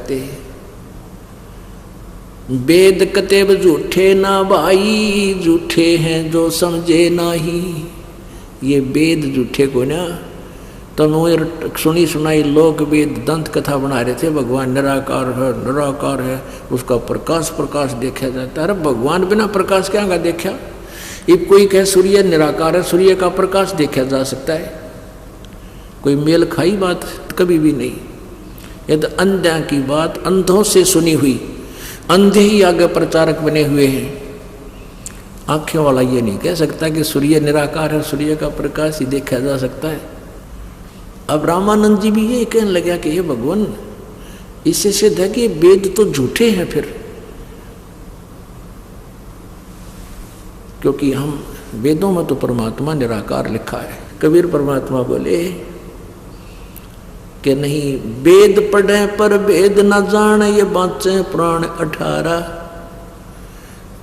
करते। वेद कतेब झूठे ना भाई, झूठे हैं जो समझे नाही। ये वेद झूठे को ना तो सुनी सुनाई लोक वेद दंत कथा बना रहे थे, भगवान निराकार है निराकार है, उसका प्रकाश प्रकाश देखा जाता है। अरे भगवान बिना प्रकाश क्या का देखा? अब कोई कहे सूर्य निराकार है, सूर्य का प्रकाश देखा जा सकता है? कोई मेल खाई बात कभी भी नहीं। ये तो अंधों की बात, अंधों से सुनी हुई, अंधे ही आगे प्रचारक बने हुए हैं। आंखें वाला ये नहीं कह सकता कि सूर्य निराकार है, सूर्य का प्रकाश ही देखा जा सकता है। अब रामानंद जी भी ये कहने लगा कि ये भगवान, इससे सिद्ध है कि वेद तो झूठे हैं फिर, क्योंकि हम वेदों में तो परमात्मा निराकार लिखा है। कबीर परमात्मा बोले कि नहीं, वेद पढ़े पर वेद न जाने, ये बाँचे प्राण 18।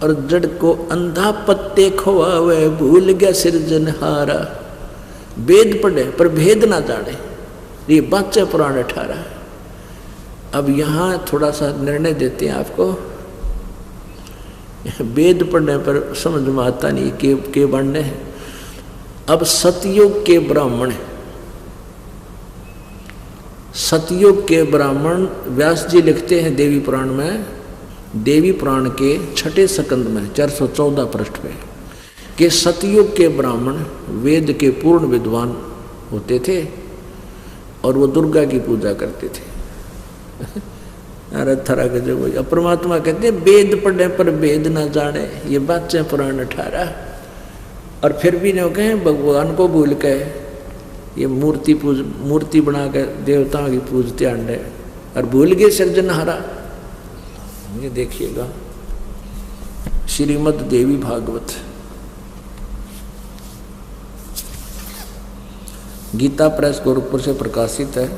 और जड़ को अंधा पत्ते खोवावे, भूल गया सिरजनहारा। वेद पढ़े पर भेद ना जाने, ये बाँचे प्राण 18। अब यहाँ थोड़ा सा निर्णय देते हैं आपको। वेद पढ़ने पर समझ में आता नहीं के बनने हैं। अब सतयुग के ब्राह्मण, सतयुग के ब्राह्मण व्यास जी लिखते हैं देवी पुराण में, देवी पुराण के 6ठे स्कंद में 414 पृष्ठ पे, कि सतयुग के ब्राह्मण वेद के पूर्ण विद्वान होते थे और वो दुर्गा की पूजा करते थे। अरे थरा के जो वही परमात्मा कहते हैं वेद पढ़े पर वेद ना जाने, ये बात है पुराण 18। और फिर भी नहीं कहें भगवान को भूल के ये मूर्ति बना के देवताओं की पूजते अंडे और भूल गए सृजनहारा। ये देखिएगा श्रीमद् देवी भागवत, गीता प्रेस गोरखपुर से प्रकाशित है।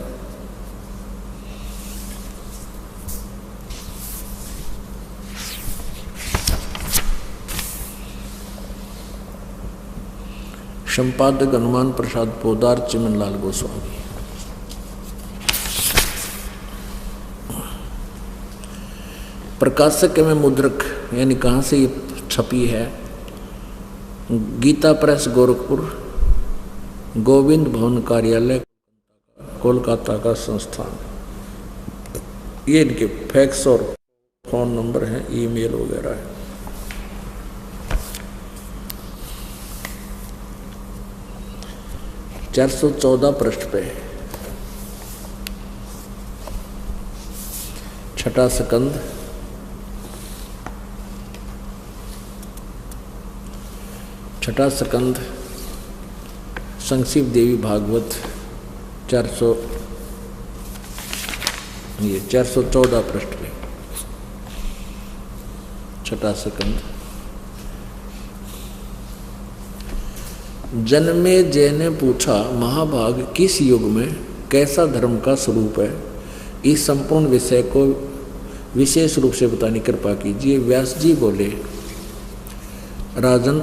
संपादक हनुमान प्रसाद पोदार, चिमनलाल गोस्वामी। प्रकाशक में मुद्रक यानी कहाँ से ये छपी है? गीता प्रेस गोरखपुर, गोविंद भवन कार्यालय कोलकाता का संस्थान। ये इनके फैक्स और फोन नंबर हैं, ईमेल वगैरह है। चार 414 पृष्ठ पे 6ठा स्कंद, 6ठा स्कंद संक्षिप्त देवी भागवत 414 पृष्ठ पे 6ठा स्कंद। जन्मेजय ने पूछा, महाभाग किस युग में कैसा धर्म का स्वरूप है? इस संपूर्ण विषय को विशेष रूप से बताने कृपा कीजिए। व्यास जी बोले, राजन,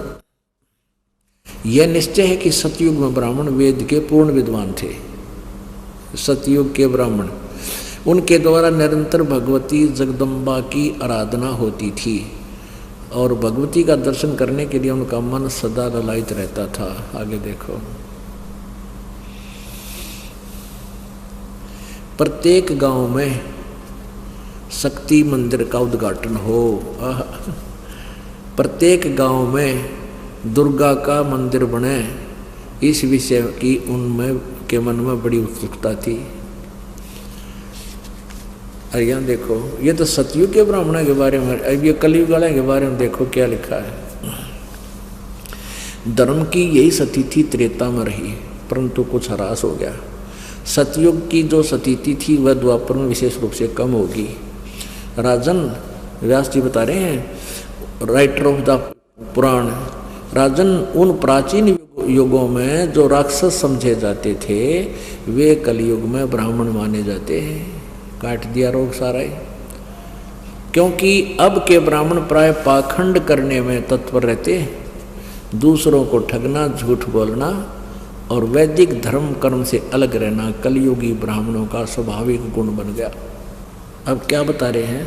यह निश्चय है कि सतयुग में ब्राह्मण वेद के पूर्ण विद्वान थे। सतयुग के ब्राह्मण, उनके द्वारा निरंतर भगवती जगदम्बा की आराधना होती थी और भगवती का दर्शन करने के लिए उनका मन सदा ललायित रहता था। आगे देखो, प्रत्येक गांव में शक्ति मंदिर का उद्घाटन हो, प्रत्येक गांव में दुर्गा का मंदिर बने, इस विषय की उनमें के मन में बड़ी उत्सुकता थी। और यहाँ देखो, ये तो सतयुग के ब्राह्मणों के बारे में। अब ये कलयुग वाले के बारे में देखो क्या लिखा है। धर्म की यही सतीथि त्रेता में रही, परंतु कुछ ह्रास हो गया। सतयुग की जो सतीथि थी वह द्वापर में विशेष रूप से कम होगी। राजन, व्यास जी बता रहे हैं, राइटर ऑफ द पुराण, राजन, उन प्राचीन युगों में जो राक्षस समझे जाते थे वे कलयुग में ब्राह्मण माने जाते हैं। काट दिया रोग सारा ही, क्योंकि अब के ब्राह्मण प्राय पाखंड करने में तत्पर रहते हैं, दूसरों को ठगना, झूठ बोलना और वैदिक धर्म कर्म से अलग रहना कलयुगी ब्राह्मणों का स्वाभाविक गुण बन गया। अब क्या बता रहे हैं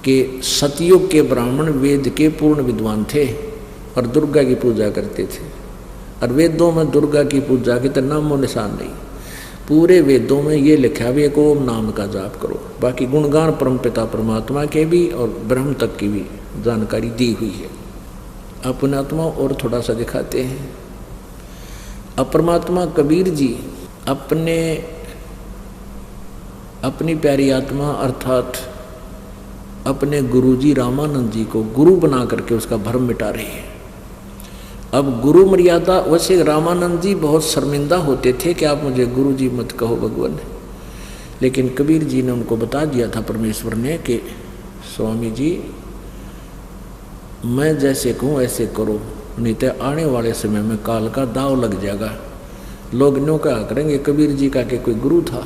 कि सतयुग के ब्राह्मण वेद के पूर्ण विद्वान थे और दुर्गा की पूजा करते थे, और वेदों में दुर्गा की पूजा के तो नामो निशान नहीं। पूरे वेदों में ये लिखा भी एक ओम नाम का जाप करो, बाकी गुणगान परमपिता परमात्मा के भी और ब्रह्म तक की भी जानकारी दी हुई है। अपने आत्मा और थोड़ा सा दिखाते हैं। अपरमात्मा कबीर जी अपनी प्यारी आत्मा अर्थात अपने गुरुजी रामानंद जी को गुरु बना करके उसका भ्रम मिटा रहे हैं। अब गुरु मर्यादा, वैसे रामानंद जी बहुत शर्मिंदा होते थे कि आप मुझे गुरु जी मत कहो भगवान, लेकिन कबीर जी ने उनको बता दिया था परमेश्वर ने कि स्वामी जी मैं जैसे कहूँ ऐसे करो, नहीं तो आने वाले समय में काल का दाव लग जाएगा। लोग न्यों क्या करेंगे कबीर जी का कि कोई गुरु था,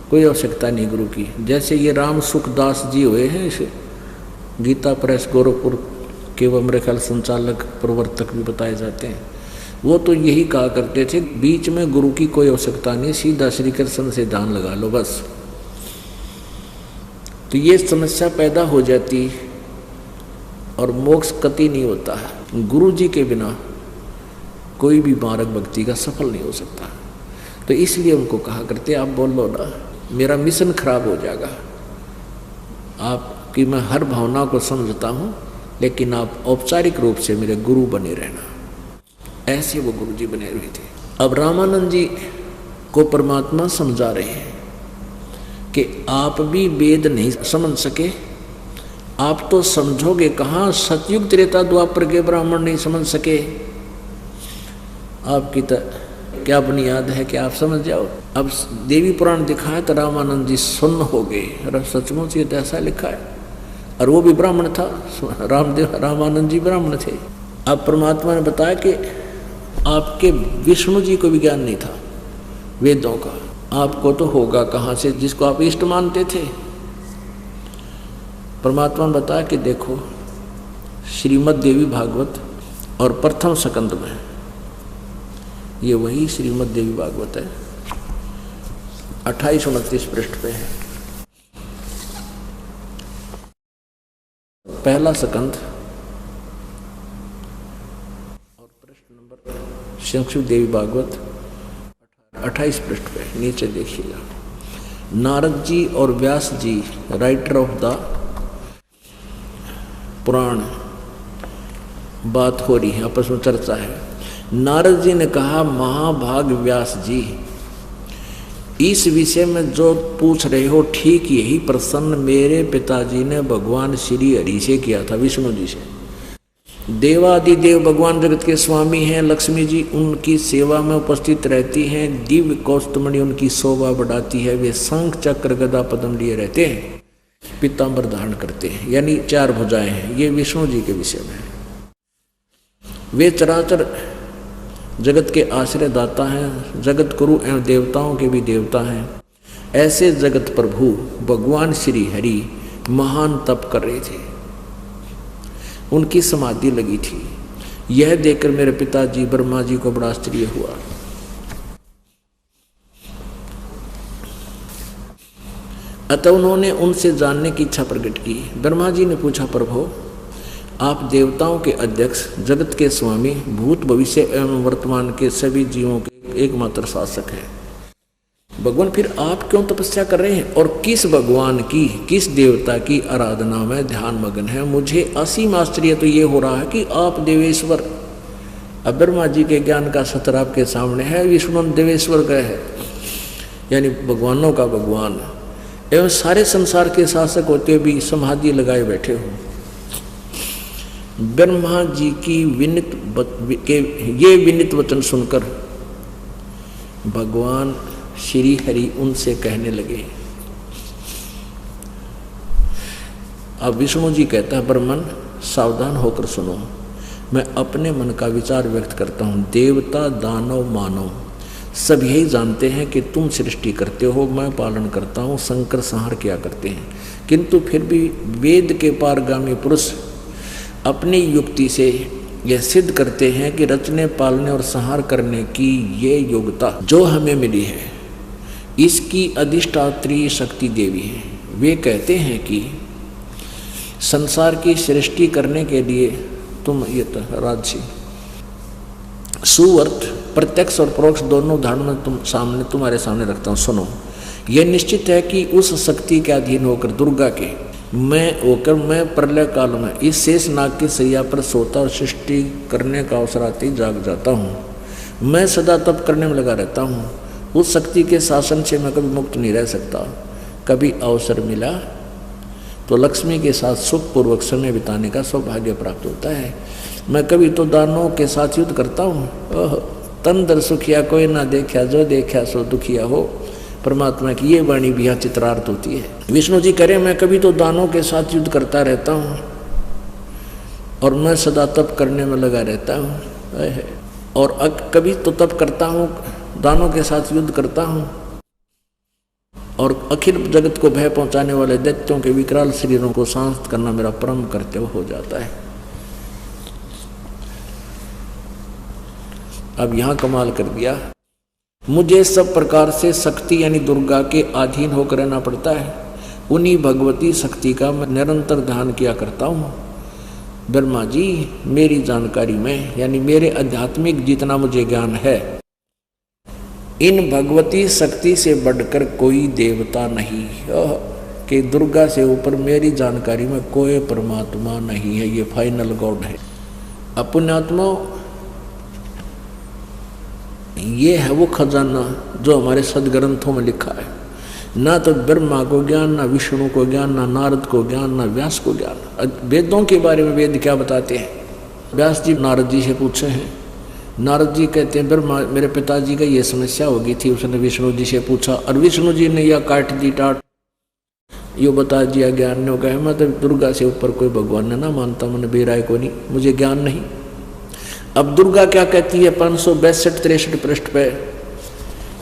कोई आवश्यकता नहीं गुरु की। जैसे ये राम सुखदास जी हुए हैं, इस गीता प्रेस गोरखपुर के वो मेरे ख्याल संचालक प्रवर्तक भी बताए जाते हैं, वो तो यही कहा करते थे बीच में गुरु की कोई आवश्यकता नहीं, सीधा श्री कृष्ण से ध्यान लगा लो बस। तो ये समस्या पैदा हो जाती और मोक्ष कति नहीं होता है। गुरु जी के बिना कोई भी मार्ग भक्ति का सफल नहीं हो सकता। तो इसलिए उनको कहा करते आप बोलो ना, मेरा मिशन खराब हो जाएगा। आपकी मैं हर भावना को समझता हूँ, लेकिन आप औपचारिक रूप से मेरे गुरु बने रहना। ऐसे वो गुरु जी बने हुए थे। अब रामानंद जी को परमात्मा समझा रहे हैं कि आप भी वेद नहीं समझ सके, आप तो समझोगे कहाँ, सतयुग त्रेता द्वापर के ब्राह्मण नहीं समझ सके। आपकी तो क्या बुनियाद है कि आप समझ जाओ। अब देवी पुराण दिखाया तो रामानंद जी सुन्न हो गए, और सचमुच ये तो ऐसा लिखा है, और वो भी ब्राह्मण था, रामानंद जी ब्राह्मण थे। अब परमात्मा ने बताया कि आपके विष्णु जी को भी ज्ञान नहीं था वेदों का, आपको तो होगा कहाँ से जिसको आप इष्ट मानते थे। परमात्मा ने बताया कि देखो श्रीमद् देवी भागवत और प्रथम स्कंद में, ये वही श्रीमद् देवी भागवत है, 28-29 पृष्ठ पे है। पहला स्कंद और पृष्ठ नंबर संक्षिप्त देवी भागवत 28 पृष्ठ पे नीचे देखिएगा। नारद जी और व्यास जी, राइटर ऑफ द पुराण, बात हो रही है, आपस में चर्चा है। नारद जी ने कहा महाभाग व्यास जी, इस विषय में जो पूछ रहे हो ठीक यही प्रश्न मेरे पिताजी ने भगवान श्री हरि से किया था, विष्णु जी से। देवादिदेव भगवान जगत के स्वामी हैं, लक्ष्मी जी उनकी सेवा में उपस्थित रहती हैं, दिव्य कौस्तुमणि उनकी शोभा बढ़ाती है, वे शंख चक्र गदा पद्म लिए रहते हैं, पीतांबर धारण करते हैं, यानी 4 भुजाएं हैं। ये विष्णु जी के विषय में। वे चराचर जगत के आश्रय दाता हैं, जगत गुरु एवं देवताओं के भी देवता हैं। ऐसे जगत प्रभु भगवान श्री हरि महान तप कर रहे थे, उनकी समाधि लगी थी। यह देखकर मेरे पिताजी ब्रह्मा जी को बड़ा आश्चर्य हुआ। अतः उन्होंने उनसे जानने की इच्छा प्रकट की। ब्रह्मा जी ने पूछा प्रभु आप देवताओं के अध्यक्ष, जगत के स्वामी, भूत भविष्य एवं वर्तमान के सभी जीवों के एकमात्र शासक हैं, भगवान फिर आप क्यों तपस्या कर रहे हैं और किस भगवान की, किस देवता की आराधना में ध्यान मग्न है? मुझे असीम आश्चर्य तो ये हो रहा है कि आप देवेश्वर, अब ब्रह्मा जी के ज्ञान का सत्र आपके सामने है, विष्णु देवेश्वर का है, यानी भगवानों का भगवान एवं सारे संसार के शासक होते भी समाधि लगाए बैठे हो। ब्रह्मा जी की ये विनित वचन सुनकर भगवान श्री हरि उनसे कहने लगे। अब विष्णु जी कहता है ब्रह्मन सावधान होकर सुनो, मैं अपने मन का विचार व्यक्त करता हूँ। देवता दानव मानव सब यही जानते हैं कि तुम सृष्टि करते हो, मैं पालन करता हूँ, संकर संहार किया करते हैं, किंतु फिर भी वेद के पारगामी पुरुष अपनी युक्ति से यह सिद्ध करते हैं कि रचने पालने और संहार करने की ये योग्यता जो हमें मिली है इसकी अधिष्ठात्री शक्ति देवी है। वे कहते हैं कि संसार की सृष्टि करने के लिए तुम ये राजसी सुअर्थ प्रत्यक्ष और परोक्ष दोनों उदाहरण में तुम्हारे सामने रखता हूँ। सुनो, यह निश्चित है कि उस शक्ति के अधीन होकर दुर्गा के मैं प्रलय काल में इस शेष नाग की सैया पर सोता और सृष्टि करने का अवसर आते ही जाग जाता हूँ। मैं सदा तप करने में लगा रहता हूँ। उस शक्ति के शासन से मैं कभी मुक्त नहीं रह सकता। कभी अवसर मिला तो लक्ष्मी के साथ सुखपूर्वक समय बिताने का सौभाग्य प्राप्त होता है। मैं कभी तो दानवों के साथ युद्ध करता हूँ। ओह, तन दर सुखिया कोई ना देखा, जो देखा सो दुखिया हो। परमात्मा की ये वाणी भी यहाँ चित्रार्थ होती है। विष्णु जी करें, मैं कभी तो दानों के साथ युद्ध करता रहता हूँ और मैं सदा तप करने में लगा रहता हूँ। और कभी तो तप करता हूँ, दानों के साथ युद्ध करता हूँ और अखिल जगत को भय पहुंचाने वाले दैत्यों के विकराल शरीरों को शांत करना मेरा परम कर्तव्य हो जाता है। अब यहाँ कमाल कर दिया, मुझे सब प्रकार से शक्ति यानी दुर्गा के अधीन होकर रहना पड़ता है। उन्हीं भगवती शक्ति का मैं निरंतर ध्यान किया करता हूँ। ब्रह्मा जी, मेरी जानकारी में यानी मेरे आध्यात्मिक जितना मुझे ज्ञान है, इन भगवती शक्ति से बढ़कर कोई देवता नहीं कि दुर्गा से ऊपर मेरी जानकारी में कोई परमात्मा नहीं है। ये फाइनल गॉड है। अपुण्यात्मा, ये है वो खजाना जो हमारे सदग्रंथों में लिखा है। ना तो ब्रह्मा को ज्ञान, ना विष्णु को ज्ञान, ना नारद को ज्ञान, ना व्यास को ज्ञान। वेदों के बारे में वेद क्या बताते हैं? व्यास जी नारद जी से पूछे हैं। नारद जी कहते हैं ब्रह्मा मेरे पिताजी का ये समस्या हो गई थी, उसने विष्णु जी से पूछा और विष्णु जी ने यह काट दी टाट, यो बता दिया ज्ञान ने। कहा मैं तो दुर्गा से ऊपर कोई भगवान ने ना मानता, मैंने बेराय को नहीं, मुझे ज्ञान नहीं। अब दुर्गा क्या कहती है 562-63 पृष्ठ पे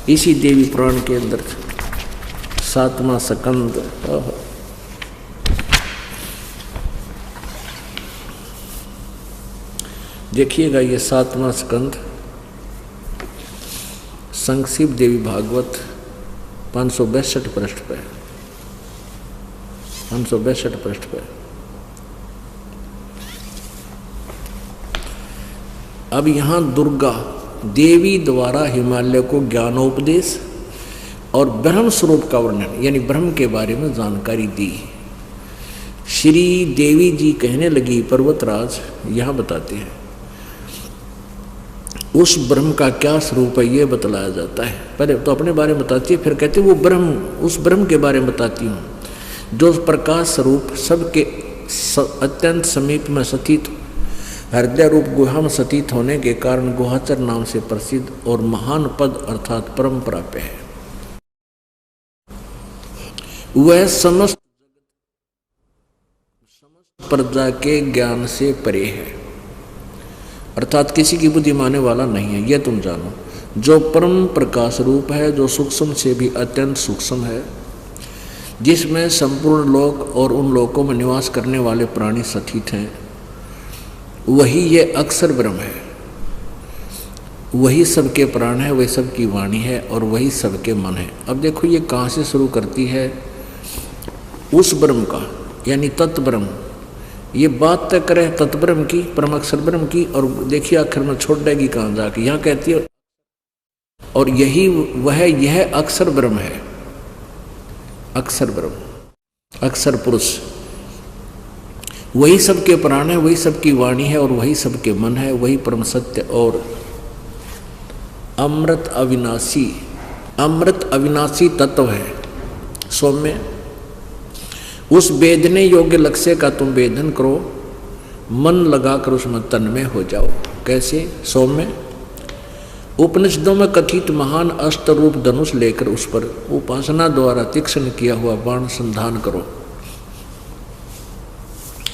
इसी देवी पुराण के अंदर 7वां स्कंद। देखिएगा ये 7वां स्कंद संक्षिप्त देवी भागवत 562 पृष्ठ पे 562 पृष्ठ पे। अब यहाँ दुर्गा देवी द्वारा हिमालय को ज्ञानोपदेश और ब्रह्म स्वरूप का वर्णन यानी ब्रह्म के बारे में जानकारी दी। श्री देवी जी कहने लगी, पर्वतराज यहाँ बताते हैं उस ब्रह्म का क्या स्वरूप है ये बतलाया जाता है। पहले तो अपने बारे में बताती है, फिर कहते वो ब्रह्म, उस ब्रह्म के बारे में बताती हूँ जो प्रकाश स्वरूप सबके अत्यंत समीप में स्थित, हृदय रूप गुहा में स्थित होने के कारण गुहाचर नाम से प्रसिद्ध और महान पद अर्थात परम प्राप्य है। वह समस्त प्रजा के ज्ञान से परे है, अर्थात किसी की बुद्धि माने वाला नहीं है। यह तुम जानो, जो परम प्रकाश रूप है, जो सूक्ष्म से भी अत्यंत सूक्ष्म है, जिसमें संपूर्ण लोक और उन लोकों में निवास करने वाले प्राणी स्थित हैं, वही ये अक्षर ब्रह्म है। वही सबके प्राण है, वही सबकी वाणी है और वही सबके मन है। अब देखो ये कहाँ से शुरू करती है, उस ब्रह्म का यानी तत्व ब्रह्म। ये बात तय करे तत्व ब्रह्म की, परम अक्षर ब्रह्म की, और देखिए आखिर में छोड़ देगी कहाँ जाके। यहाँ कहती है और यही वह यह अक्षर ब्रह्म है, अक्षर ब्रह्म, अक्षर पुरुष। वही सबके प्राण है, वही सबकी वाणी है और वही सबके मन है, वही परम सत्य और अमृत अविनाशी, अमृत अविनाशी तत्व है। सौम्य, उस वेदने योग्य लक्ष्य का तुम वेदन करो, मन लगाकर उसमें तन्मय हो जाओ। कैसे? सौम्य, उपनिषदों में कथित महान अस्त्र रूप धनुष लेकर उस पर उपासना द्वारा तीक्ष्ण किया हुआ बाण संधान करो।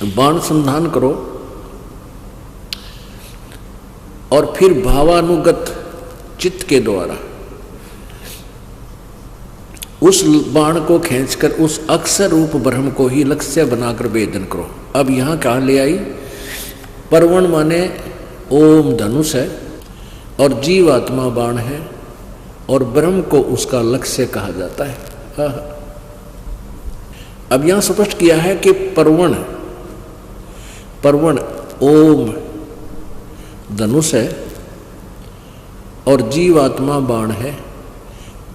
बाण संधान करो और फिर भावानुगत चित्त के द्वारा उस बाण को खींचकर उस अक्षर रूप ब्रह्म को ही लक्ष्य बनाकर वेदन करो। अब यहाँ क्या ले आई? परवण माने ओम धनुष है और जीवात्मा बाण है और ब्रह्म को उसका लक्ष्य कहा जाता है। अब यहां स्पष्ट किया है कि परवण ओम धनुष है और जीवात्मा बाण है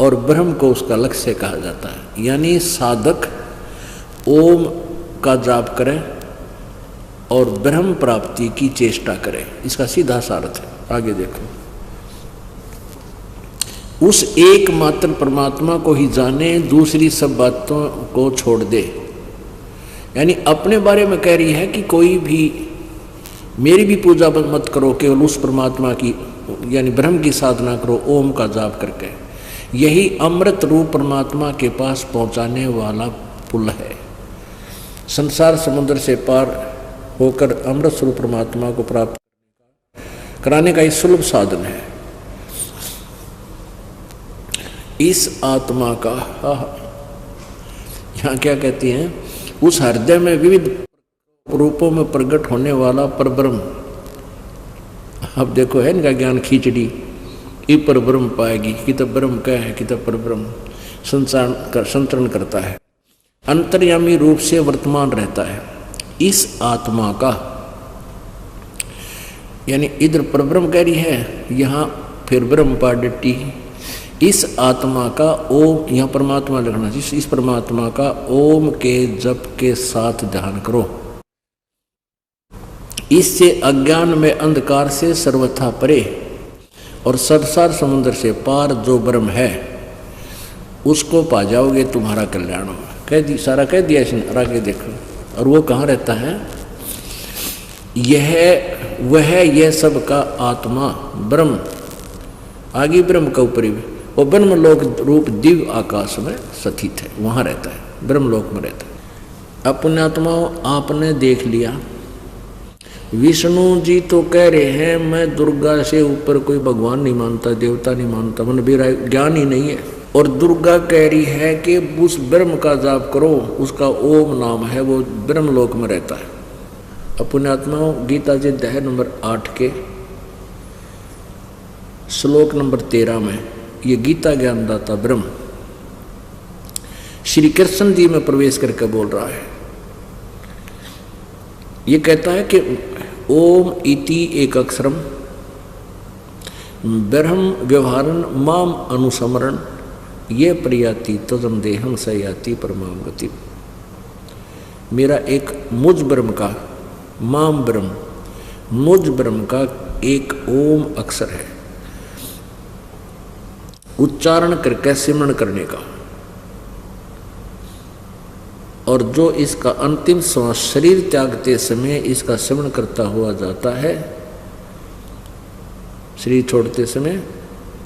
और ब्रह्म को उसका लक्ष्य कहा जाता है। यानी साधक ओम का जाप करे और ब्रह्म प्राप्ति की चेष्टा करे, इसका सीधा सार्थ है। आगे देखो, उस एकमात्र परमात्मा को ही जाने, दूसरी सब बातों को छोड़ दे। यानी अपने बारे में कह रही है कि कोई भी मेरी भी पूजा मत करो, केवल उस परमात्मा की यानी ब्रह्म की साधना करो ओम का जाप करके। यही अमृत रूप परमात्मा के पास पहुंचाने वाला पुल है। संसार समुद्र से पार होकर अमृत स्वरूप परमात्मा को प्राप्त कराने का एक सुलभ साधन है। इस आत्मा का यहाँ क्या कहती हैं, उस हृदय में विविध रूपों में प्रकट होने वाला परब्रह्म। अब देखो है इनका ज्ञान खिचड़ी, ये परब्रह्म पाएगी कि तब ब्रह्म क्या है, कि तब परब्रह्म संतरण करता है, अंतर्यामी रूप से वर्तमान रहता है। इस आत्मा का यानी इधर परब्रह्म कह रही है, यहाँ फिर ब्रह्म पाडटी। इस आत्मा का ओम, यहाँ परमात्मा लिखना चाहिए, इस परमात्मा का ओम के जप के साथ ध्यान करो। इससे अज्ञान में अंधकार से सर्वथा परे और संसार समुद्र से पार जो ब्रह्म है उसको पा जाओगे, तुम्हारा कल्याण होगा। कह दी, सारा कह दिया इसने। आगे देखो, और वो कहाँ रहता है, यह सब का आत्मा ब्रह्म, आगे ब्रह्म का ऊपरी वो ब्रह्म लोक रूप दिव्य आकाश में स्थित है, वहाँ रहता है, ब्रह्म लोक में रहता है। अब पुण्यात्माओं, आपने देख लिया विष्णु जी तो कह रहे हैं मैं दुर्गा से ऊपर कोई भगवान नहीं मानता, देवता नहीं मानता, मन मेरा ज्ञान ही नहीं है। और दुर्गा कह रही है कि उस ब्रह्म का जाप करो, उसका ओम नाम है, वो ब्रह्म लोक में रहता है। अब पुण्यात्माओं, गीता जी अध्याय नंबर 8 के श्लोक नंबर 13 में ये गीता ज्ञानदाता ब्रह्म श्री कृष्ण जी में प्रवेश करके बोल रहा है। ये कहता है कि ओम इति एक अक्षरम ब्रह्म व्यवहारन माम अनुसमरण ये प्रयाति तजम देहम स याति परमाम गति। मेरा एक मुझ ब्रह्म का, माम ब्रह्म, मुझ ब्रह्म का एक ओम अक्षर है, उच्चारण करके सिमरण करने का, और जो इसका अंतिम श्वास शरीर त्यागते समय इसका सिमरण करता हुआ जाता है, शरीर छोड़ते समय,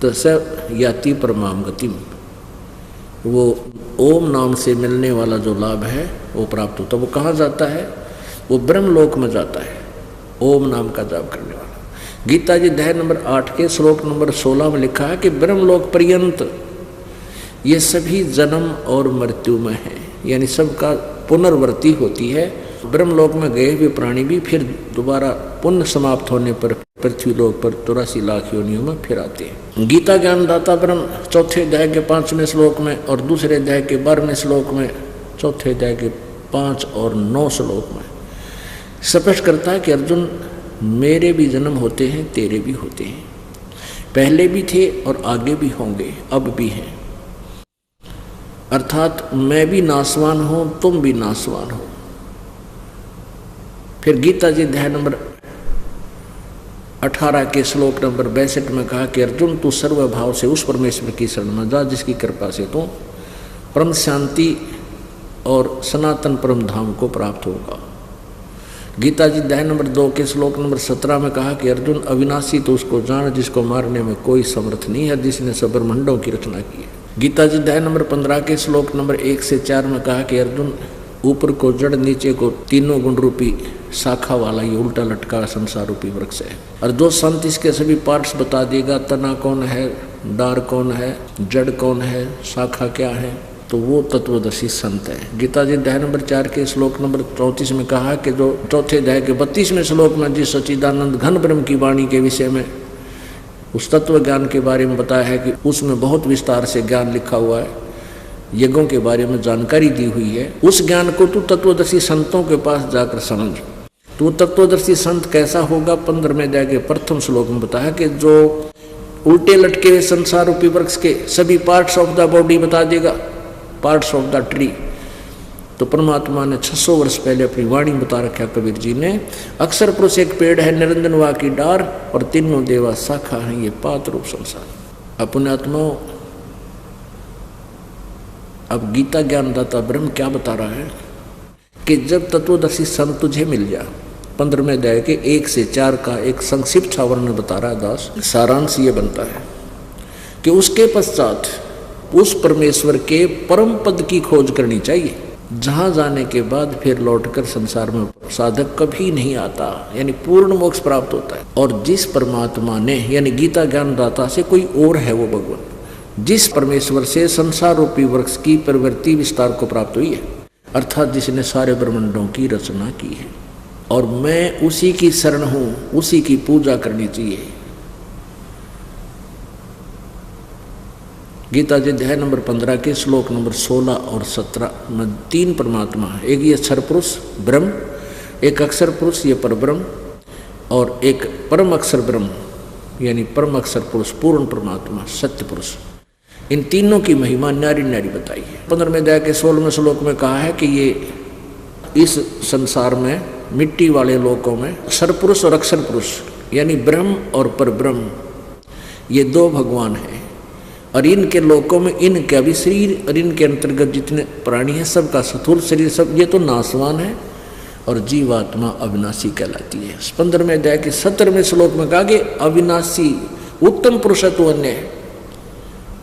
तो स याति परमाम गतिम, वो ओम नाम से मिलने वाला जो लाभ है वो प्राप्त होता है। वो कहाँ जाता है, वो ब्रह्म लोक में जाता है, ओम नाम का जाप करने वाला। गीता जी अध्याय नंबर 8 के श्लोक नंबर 16 में लिखा है कि ब्रह्म लोक पर्यंत ये सभी जन्म और मृत्यु में है, यानी सबका पुनर्वृत्ति होती है। ब्रह्मलोक में गए हुए प्राणी भी फिर दोबारा पुण्य समाप्त होने पर पृथ्वी लोक पर 84 लाख योनियों में फिर आते हैं। गीता ज्ञानदाता ब्रह्म चौथे अध्याय के 5वें श्लोक में और दूसरे अध्याय के 12वें श्लोक में, चौथे अध्याय के 5 और 9 श्लोक में स्पष्ट करता है कि अर्जुन, मेरे भी जन्म होते हैं, तेरे भी होते हैं, पहले भी थे और आगे भी होंगे, अब भी हैं। अर्थात मैं भी नासवान हूं, तुम भी नासवान हो। फिर गीता जी अध्याय नंबर 18 के श्लोक नंबर 62 में कहा कि अर्जुन, तू सर्वभाव से उस परमेश्वर की शरण में जा जिसकी कृपा से तू परम शांति और सनातन परम धाम को प्राप्त होगा। गीता जी अध्याय नंबर 2 के श्लोक नंबर 17 में कहा कि अर्जुन, अविनाशी तो उसको जान जिसको मारने में कोई समर्थ नहीं है, जिसने सब ब्रह्मांडों की रचना की है। गीता जी अध्याय नंबर 15 के श्लोक नंबर 1 से 4 में कहा कि अर्जुन, ऊपर को जड़, नीचे को तीनों गुण रूपी शाखा वाला ये उल्टा लटका संसार रूपी वृक्ष है। और जो संत इसके सभी पार्ट्स बता देगा, तना कौन है, डार कौन है, जड़ कौन है, शाखा क्या है, तो वो तत्वदर्शी संत है। गीता जी अध्याय नंबर 4 के श्लोक नंबर 34 में कहा कि जो चौथे अध्याय के 32वें श्लोक में जिस सच्चिदानंद घन ब्रह्म की वाणी के विषय में उस तत्व ज्ञान के बारे में बताया है कि उसमें बहुत विस्तार से ज्ञान लिखा हुआ है, यज्ञों के बारे में जानकारी दी हुई है। उस ज्ञान को तू तत्वदर्शी संतों के पास जाकर समझ। तो तत्वदर्शी संत कैसा होगा, 15वें अध्याय के प्रथम श्लोक में बताया कि जो उल्टे लटके हुए संसार रूपी वृक्ष के सभी पार्ट्स ऑफ द बॉडी बता देगा, पार्ट्स ऑफ द ट्री। तो परमात्मा ने 600 वर्ष पहले अपनी वाणी बता रखा कबीर जी ने, अक्षर पुरुष एक पेड़ है, निरंजन वा की डार, और तीनों देवा शाखा है, ये पात रूप संसार। अपने आत्माओं, अब गीता ज्ञानदाता ब्रह्म क्या बता रहा है कि जब तत्वदर्शी संत तुझे मिल जा, 15वें अध्याय के 1 से 4 का एक संक्षिप्त सावरण बता रहा है दास। सारांश ये बनता है कि उसके पश्चात उस परमेश्वर के परम पद की खोज करनी चाहिए, जहां जाने के बाद फिर लौटकर संसार में साधक कभी नहीं आता, यानी पूर्ण मोक्ष प्राप्त होता है। और जिस परमात्मा ने, यानी गीता ज्ञानदाता से कोई और है वो भगवान, जिस परमेश्वर से संसार रूपी वृक्ष की प्रवृत्ति विस्तार को प्राप्त हुई है, अर्थात जिसने सारे ब्रह्मांडों की रचना की है, और मैं उसी की शरण हूं, उसी की पूजा करनी चाहिए। गीता जी अध्याय नंबर 15 के श्लोक नंबर 16 और 17 में 3 परमात्मा है। एक ये अक्षर पुरुष ब्रह्म, एक अक्षर पुरुष ये परब्रह्म, और एक परम अक्षर ब्रह्म यानी परम अक्षर पुरुष पूर्ण परमात्मा सत्य पुरुष। इन तीनों की महिमा न्यारी न्यारी बताई है। 15वें अध्याय के 16वें श्लोक में कहा है कि ये इस संसार में मिट्टी वाले लोकों में अक्षर पुरुष और अक्षर पुरुष यानी ब्रह्म और परब्रह्म, ये 2 भगवान हैं। और इनके लोकों में इनके अभी शरीर और इनके अंतर्गत जितने प्राणी हैं सबका स्थूल शरीर सब ये तो नाशवान है, और जीवात्मा अविनाशी कहलाती है। 15वें अध्याय के 17वें श्लोक में कहा कि अविनाशी उत्तम पुरुषत्व अन्य है,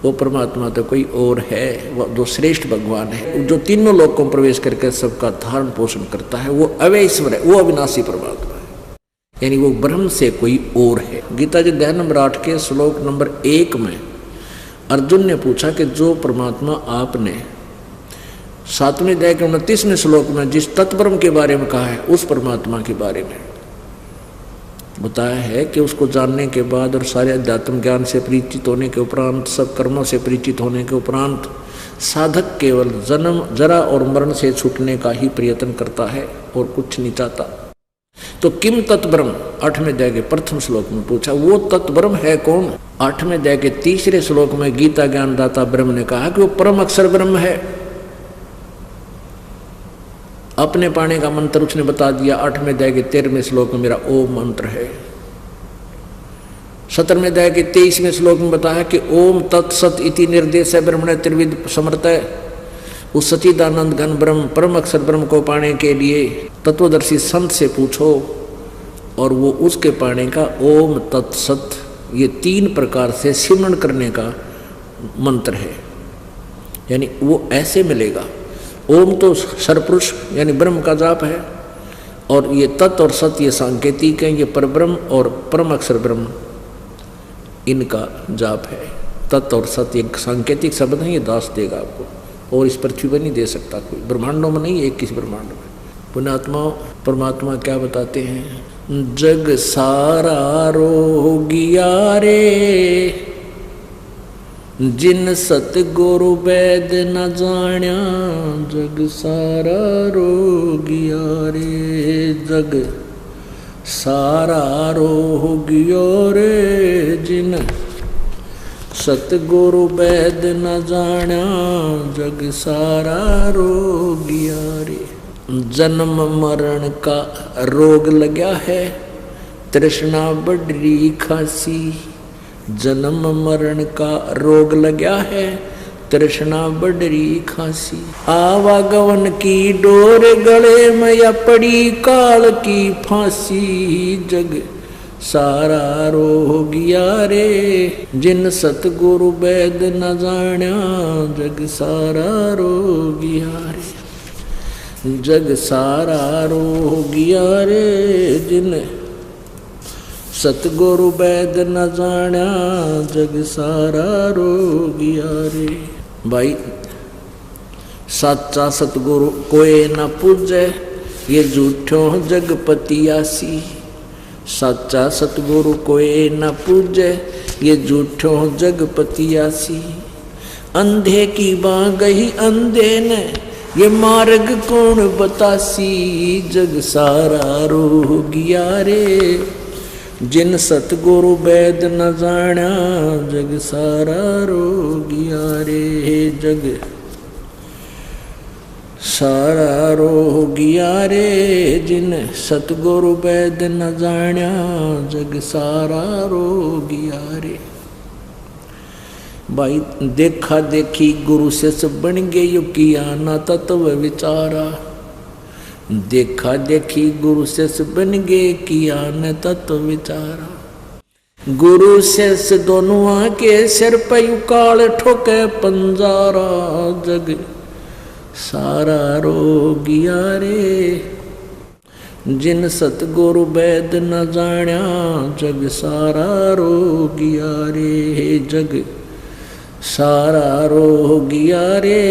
वो परमात्मा तो कोई और है, वो जो श्रेष्ठ भगवान है, जो तीनों लोकों में प्रवेश करके सबका धारण पोषण करता है, वो अवैश्वर है, वो अविनाशी परमात्मा है, यानी वो ब्रह्म से कोई और है। गीता जी अध्याय नंबर 8 के श्लोक नंबर 1 में अर्जुन ने पूछा कि जो परमात्मा आपने 7वें अध्याय के 29वें श्लोक में जिस तत्ब्रह्म के बारे में कहा है, उस परमात्मा के बारे में बताया है कि उसको जानने के बाद और सारे अध्यात्म ज्ञान से परिचित होने के उपरांत, सब कर्मों से परिचित होने के उपरांत साधक केवल जन्म जरा और मरण से छूटने का ही प्रयत्न करता है और कुछ नहीं चाहता। तो किम तत्ब्रह्म 8वें अध्याय के प्रथम श्लोक में पूछा, वो तत्ब्रह्म है कौन? 8वें अध्याय के 3रे श्लोक में गीता ज्ञानदाता ब्रह्म ने कहा कि वो परम अक्षर ब्रह्म है। अपने पाने का मंत्र उसने बता दिया। 8वें अध्याय के 13वें श्लोक में मेरा ओम मंत्र है। 17वें अध्याय के 23वें श्लोक में बताया कि ओम तत्सत इति निर्देश ब्रह्मण त्रिविद समर्थ है। उस सच्चिदानंद घन ब्रह्म परम अक्षर ब्रह्म को पाने के लिए तत्वदर्शी संत से पूछो, और वो उसके पाने का ओम तत्सत ये 3 प्रकार से सिमरण करने का मंत्र है, यानी वो ऐसे मिलेगा। ओम तो सरपुरुष यानी ब्रह्म का जाप है, और ये तत् और सत ये सांकेतिक है, ये परब्रह्म और परम अक्षर ब्रह्म इनका जाप है। तत् और सत ये सांकेतिक शब्द है, ये दास देगा आपको, और इस पृथ्वी पर नहीं दे सकता कोई, ब्रह्मांडों में नहीं, एक किसी ब्रह्मांड में। पुण्यात्मा परमात्मा क्या बताते हैं, जग सारा रोगिया रे, जिन सतगुरु वैद न जाण्या, जग सारा रोगिया रे, जग सारा रोगिया रे, जिन सतगुरु वैद न जाण्या, जग सारा रोगिया रे। जन्म मरण का रोग लग्या है, तृष्णा बड़ी खासी, जन्म मरण का रोग लग्या है, तृष्णा बड़ी खासी। आवागमन की डोर गले में या पड़ी काल की फांसी, जग सारा रोगिया रे, जिन सतगुरु वैद न जाण्या, जग सारा रोगिया रे, जग सारा रोगिया रे, जिन सतगुरु वैद न जाण्या, जग सारा रोगिया रे। भाई साचा सतगुरु कोई न पूजे, ये झूठो जगपति आसी। सच्चा सतगुरु कोई न पूजे, ये झूठो जगपतियासी। अंधे की बाँ गई अंधे ने, ये मार्ग कौन बतासी। जग सारा रो गया रे, जिन सतगुरु वैद न जाना। जग सारा रो गया रे, जग सारा रो गया रे, जिन सतगुरु वैद न जाना। जग सारा रो गया रे। भाई देखा देखी गुरु से सब बन गए, यु किया ना तत्व विचारा। देखा देखी गुरु से सब बन गए, किया न तत्व विचारा। गुरु से दोनों आके सिर पे काल ठोके पंजारा। जग सारा रो गया रे, जिन सतगुरु वैद न जाना। जग सारा रो गया रे, जग सारा रो गया रे,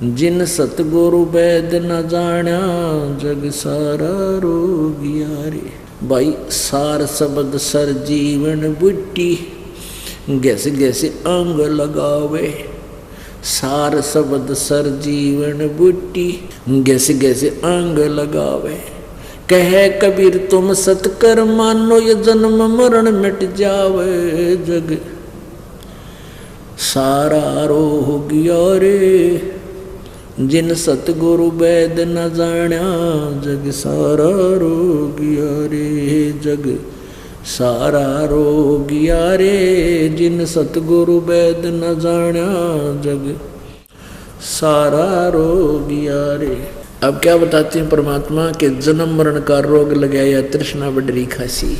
जिन सतगुरु वैद न जाना। जग सारा रो गया रे। भाई सार शब्द सर जीवन बुट्टी, गैसे गैसे अंग लगावे। सार शब्द सर जीवन बुट्टी, गैसे गैसे अंग लगावे। कहे कबीर तुम सतकर मानो, ये जन्म मरण मिट जावे। जग सारा रो गया रे, जिन सतगुरु वैद न जाना। जग सारा रो गया रे, जग सारा रो गया रे, जिन सतगुरु वैद न जाना। जग सारा रो गया रे। अब क्या बताते हैं परमात्मा के जन्म मरण का रोग लगाया, तृष्णा बडरी खासी।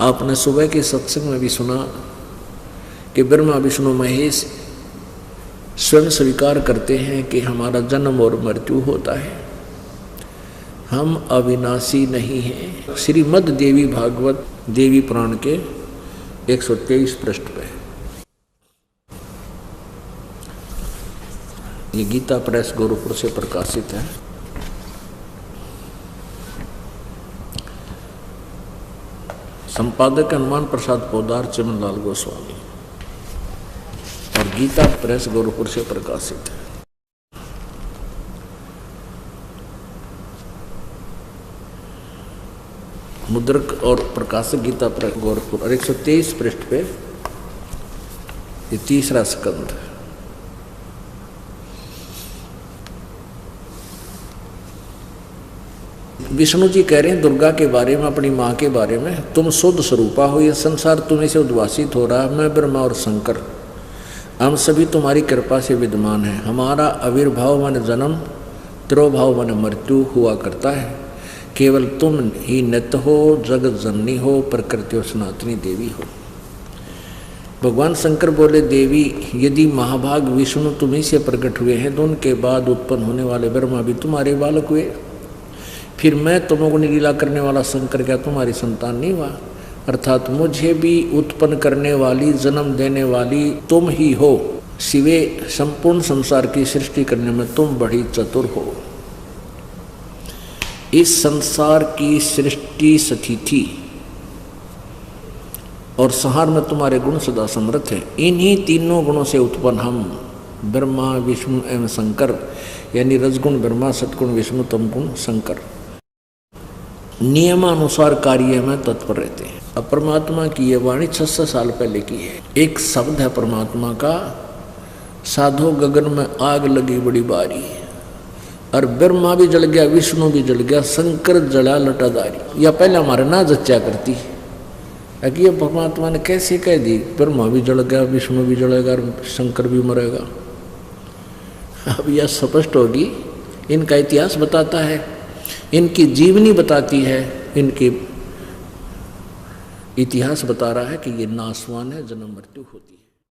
आपने सुबह के सत्संग में भी सुना कि ब्रह्मा विष्णु महेश स्वयं स्वीकार करते हैं कि हमारा जन्म और मृत्यु होता है, हम अविनाशी नहीं हैं। श्रीमद् देवी भागवत देवी पुराण के 123 पृष्ठ पे। ये गीता प्रेस गोरखपुर से प्रकाशित है। संपादक हनुमान प्रसाद पोदार, चिमनलाल गोस्वामी, और गीता प्रेस गोरखपुर से प्रकाशित है। मुद्रक और प्रकाशक गीता प्रेस गोरखपुर, और 123 पृष्ठ पे ये तीसरा स्कंद। विष्णु जी कह रहे हैं दुर्गा के बारे में, अपनी माँ के बारे में, तुम शुद्ध स्वरूपा हो, ये संसार तुम्हें से उद्वासित हो रहा है। मैं ब्रह्मा और शंकर हम सभी तुम्हारी कृपा से विद्यमान हैं। हमारा आविर्भाव मन जन्म, तिरोभाव मन मृत्यु हुआ करता है। केवल तुम ही नित्य हो, जगत जननी हो, प्रकृति और सनातनी देवी हो। भगवान शंकर बोले, देवी यदि महाभाग विष्णु तुम्ही से प्रकट हुए हैं तो उनके बाद उत्पन्न होने वाले ब्रह्मा भी तुम्हारे बालक हुए, फिर मैं तमोगुणी लीला करने वाला शंकर क्या तुम्हारी संतान नहीं हुआ? अर्थात मुझे भी उत्पन्न करने वाली, जन्म देने वाली तुम ही हो। शिवे संपूर्ण संसार की सृष्टि करने में तुम बड़ी चतुर हो। इस संसार की सृष्टि स्थिति और संहार में तुम्हारे गुण सदा समर्थ है। इन्हीं तीनों गुणों से उत्पन्न हम ब्रह्मा विष्णु एवं शंकर, यानी रजगुण ब्रह्मा, सतगुण विष्णु, तमगुण शंकर, नियमानुसार कार्य में तत्पर रहते हैं। अब परमात्मा की ये वाणी 600 साल पहले की है। एक शब्द है परमात्मा का, साधो गगन में आग लगी बड़ी बारी, और ब्रह्मा भी जल गया, विष्णु भी जल गया, शंकर जला लटादारी। या पहले हमारे ना जच्चा करती है कि ये परमात्मा ने कैसे कह दी, ब्रह्मा भी जल गया, विष्णु भी जलेगा, शंकर भी मरेगा। अब यह स्पष्ट होगी, इनका इतिहास बताता है, इनकी जीवनी बताती है, इनके इतिहास बता रहा है कि ये नासवान है, जन्म मृत्यु होती है।